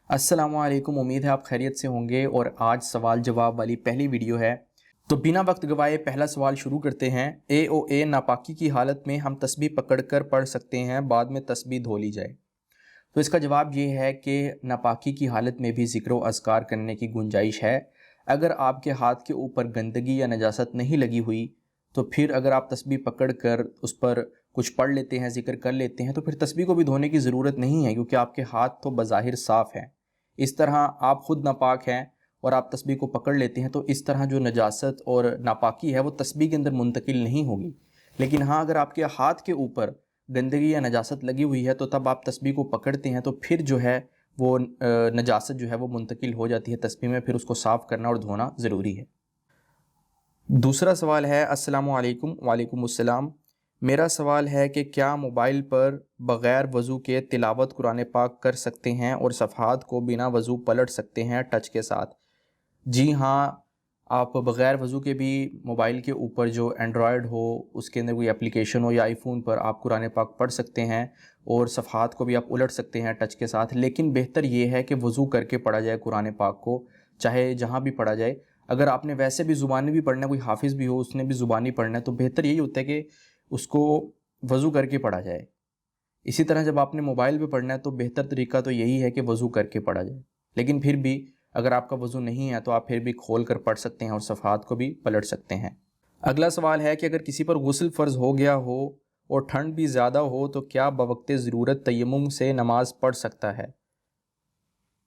अस्सलाम वालेकुम। उम्मीद है आप खैरियत से होंगे और आज सवाल जवाब वाली पहली वीडियो है। तो बिना वक्त गवाए पहला सवाल शुरू करते हैं। ए नापाकी की हालत में हम तस्बीह पकड़कर पढ़ सकते हैं, बाद में तस्बीह धो ली जाए। तो इसका जवाब ये है कि नापाकी की हालत में भी ज़िक्र व अज़कार करने की गुंजाइश है। अगर आपके हाथ के ऊपर गंदगी या नजासत नहीं लगी हुई तो फिर अगर आप तस्बीह पकड़ कर उस पर कुछ पढ़ लेते हैं, ज़िक्र कर लेते हैं, तो फिर तस्बीह को भी धोने की ज़रूरत नहीं है, क्योंकि आपके हाथ तो बज़ाहिर साफ़ हैं। इस तरह आप ख़ुद नापाक हैं और आप तस्बीह को पकड़ लेते हैं, तो इस तरह जो नजासत और नापाकी है वो तस्बीह के अंदर मुंतकिल नहीं होगी। लेकिन हाँ, अगर आपके हाथ के ऊपर गंदगी या नजासत लगी हुई है तो तब आप तस्बीह को पकड़ते हैं, तो फिर जो है वो नजासत जो है वो मुंतकिल हो जाती है तस्बीह में, फिर उसको साफ़ करना और धोना ज़रूरी है। दूसरा सवाल है, अस्सलामु अलैकुम। वालेकुम अस्सलाम। मेरा सवाल है कि क्या मोबाइल पर बग़ैर वज़ू के तिलावत कुरान पाक कर सकते हैं और सफ़हात को बिना वज़ू पलट सकते हैं टच के साथ? जी हाँ, आप बग़ैर वज़ू के भी मोबाइल के ऊपर जो एंड्रॉयड हो उसके अंदर कोई एप्लीकेशन हो या आईफ़ोन पर आप कुरान पाक पढ़ सकते हैं और सफ़हात को भी आप उलट सकते हैं टच के साथ। लेकिन बेहतर ये है कि वज़ू करके पढ़ा जाए कुरान पाक को, चाहे जहाँ भी पढ़ा जाए। अगर आपने वैसे भी ज़ुबानी भी पढ़ना है, कोई हाफिज़ भी हो उसने भी ज़ुबानी पढ़ना है, तो बेहतर यही होता है कि उसको वज़ू करके पढ़ा जाए। इसी तरह जब आपने मोबाइल पे पढ़ना है तो बेहतर तरीका तो यही है कि वज़ू करके पढ़ा जाए। लेकिन फिर भी अगर आपका वज़ू नहीं है तो आप फिर भी खोल कर पढ़ सकते हैं और सफ़हात को भी पलट सकते हैं। अगला सवाल है कि अगर किसी पर गुस्ल फ़र्ज़ हो गया हो और ठंड भी ज़्यादा हो तो क्या बवक़्ते ज़रूरत तयम्मुम से नमाज़ पढ़ सकता है?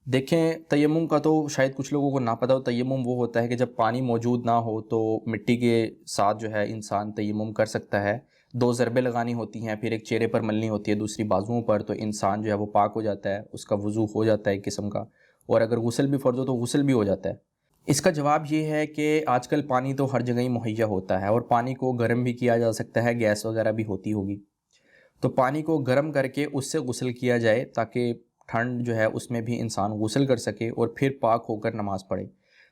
देखें, तयम्मुम का तो शायद कुछ लोगों को ना पता हो। तयम्मुम वो होता है कि जब पानी मौजूद ना हो तो मिट्टी के साथ जो है इंसान तयम्मुम कर सकता है। 2 ज़रबें लगानी होती हैं, फिर एक चेहरे पर मलनी होती है, दूसरी बाजुओं पर, तो इंसान जो है वो पाक हो जाता है, उसका वज़ू हो जाता है एक किस्म का। और अगर गुस्ल भी फ़र्ज़ हो तो गुस्ल भी हो जाता है। इसका जवाब ये है कि आजकल पानी तो हर जगह ही मुहैया होता है और पानी को गर्म भी किया जा सकता है, गैस वगैरह भी होती होगी। तो पानी को गर्म करके उससे गुस्ल किया जाए ताकि ठंड जो है उसमें भी इंसान गुस्ल कर सके और फिर पाक होकर नमाज़ पढ़े।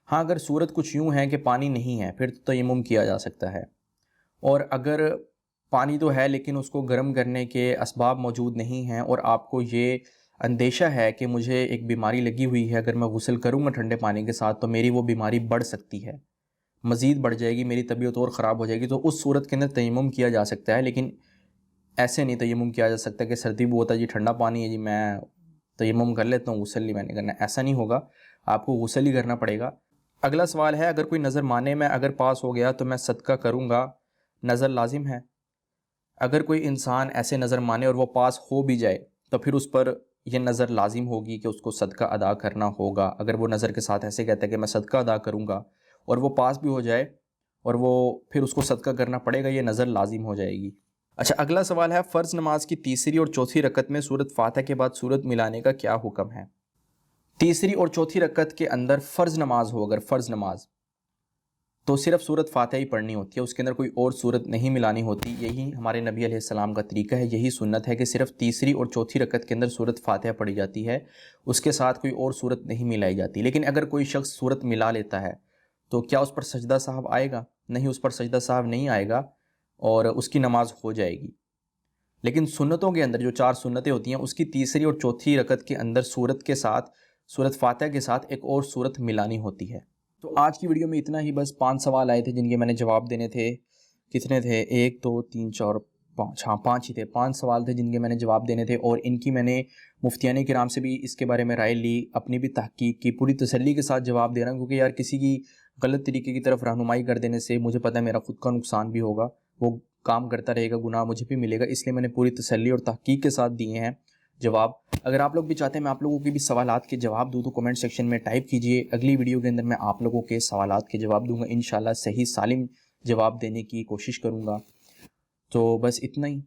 हाँ, अगर सूरत कुछ यूँ है कि पानी नहीं है फिर तो तयम्मुम किया जा सकता है। और अगर पानी तो है लेकिन उसको गर्म करने के असबाब मौजूद नहीं हैं और आपको ये अंदेशा है कि मुझे एक बीमारी लगी हुई है, अगर मैं गुस्ल करूँगा ठंडे पानी के साथ तो मेरी वो बीमारी बढ़ सकती है, मज़ीद बढ़ जाएगी, मेरी तबीयत और ख़राब हो जाएगी, तो उस सूरत के अंदर तयम्मुम किया जा सकता है। लेकिन ऐसे नहीं तयम्मुम किया जा सकता कि सर्दी बहुत है जी, ठंडा पानी है जी, मैं तयम्मुम कर लेता हूँ, गुस्ल नहीं मैंने करना। ऐसा नहीं होगा, आपको गुस्ल ही करना पड़ेगा। अगला सवाल है, अगर कोई नज़र माने में अगर पास हो गया तो मैं सदका करूँगा, नज़र लाजिम है? अगर कोई इंसान ऐसे नज़र माने और वो पास हो भी जाए तो फिर उस पर यह नज़र लाजिम होगी कि उसको सदका अदा करना होगा। अगर वो नज़र के साथ ऐसे कहता है कि मैं सदका अदा करूँगा और वो पास भी हो जाए और वो फिर उसको सदका करना पड़ेगा, ये नज़र लाजिम हो जाएगी। अच्छा, अगला सवाल है, फ़र्ज़ नमाज की तीसरी और चौथी रकत में सूरत फातिहा के बाद सूरत मिलाने का क्या हुक्म है? तीसरी और चौथी रकत के अंदर फ़र्ज़ नमाज हो, अगर फ़र्ज़ नमाज, तो सिर्फ सूरत फातिहा ही पढ़नी होती है, उसके अंदर कोई और सूरत नहीं मिलानी होती। यही हमारे नबी अलैहिस्सलाम का तरीका है, यही सुन्नत है कि सिर्फ तीसरी और चौथी रकत के अंदर सूरत फातिहा पढ़ी जाती है, उसके साथ कोई और सूरत नहीं मिलाई जाती। लेकिन अगर कोई शख्स सूरत मिला लेता है तो क्या उस पर सजदा साहब आएगा? नहीं, उस पर सजदा साहब नहीं आएगा और उसकी नमाज हो जाएगी। लेकिन सुन्नतों के अंदर जो 4 सुन्नतें होती हैं उसकी तीसरी और चौथी रकत के अंदर सूरत के साथ, सूरत फातिहा के साथ एक और सूरत मिलानी होती है। तो आज की वीडियो में इतना ही, बस 5 सवाल आए थे जिनके मैंने जवाब देने थे। कितने थे? 1 2 3 4 5, हाँ 5 ही थे। 5 सवाल थे जिनके मैंने जवाब देने थे और इनकी मैंने मुफ्तियाने किराम से भी इसके बारे में राय ली, अपनी भी तहकीक की, पूरी तसल्ली के साथ जवाब दे रहा हूँ, क्योंकि यार किसी की गलत तरीके की तरफ रहनुमाई कर देने से मुझे पता है मेरा खुद का नुकसान भी होगा, वो काम करता रहेगा, गुनाह मुझे भी मिलेगा। इसलिए मैंने पूरी तसल्ली और तहकीक के साथ दिए हैं जवाब। अगर आप लोग भी चाहते हैं मैं आप लोगों के भी सवालात के जवाब दूँ तो कमेंट सेक्शन में टाइप कीजिए। अगली वीडियो के अंदर मैं आप लोगों के सवालात के जवाब दूंगा, इंशाल्लाह सही सालिम जवाब देने की कोशिश करूँगा। तो बस इतना ही।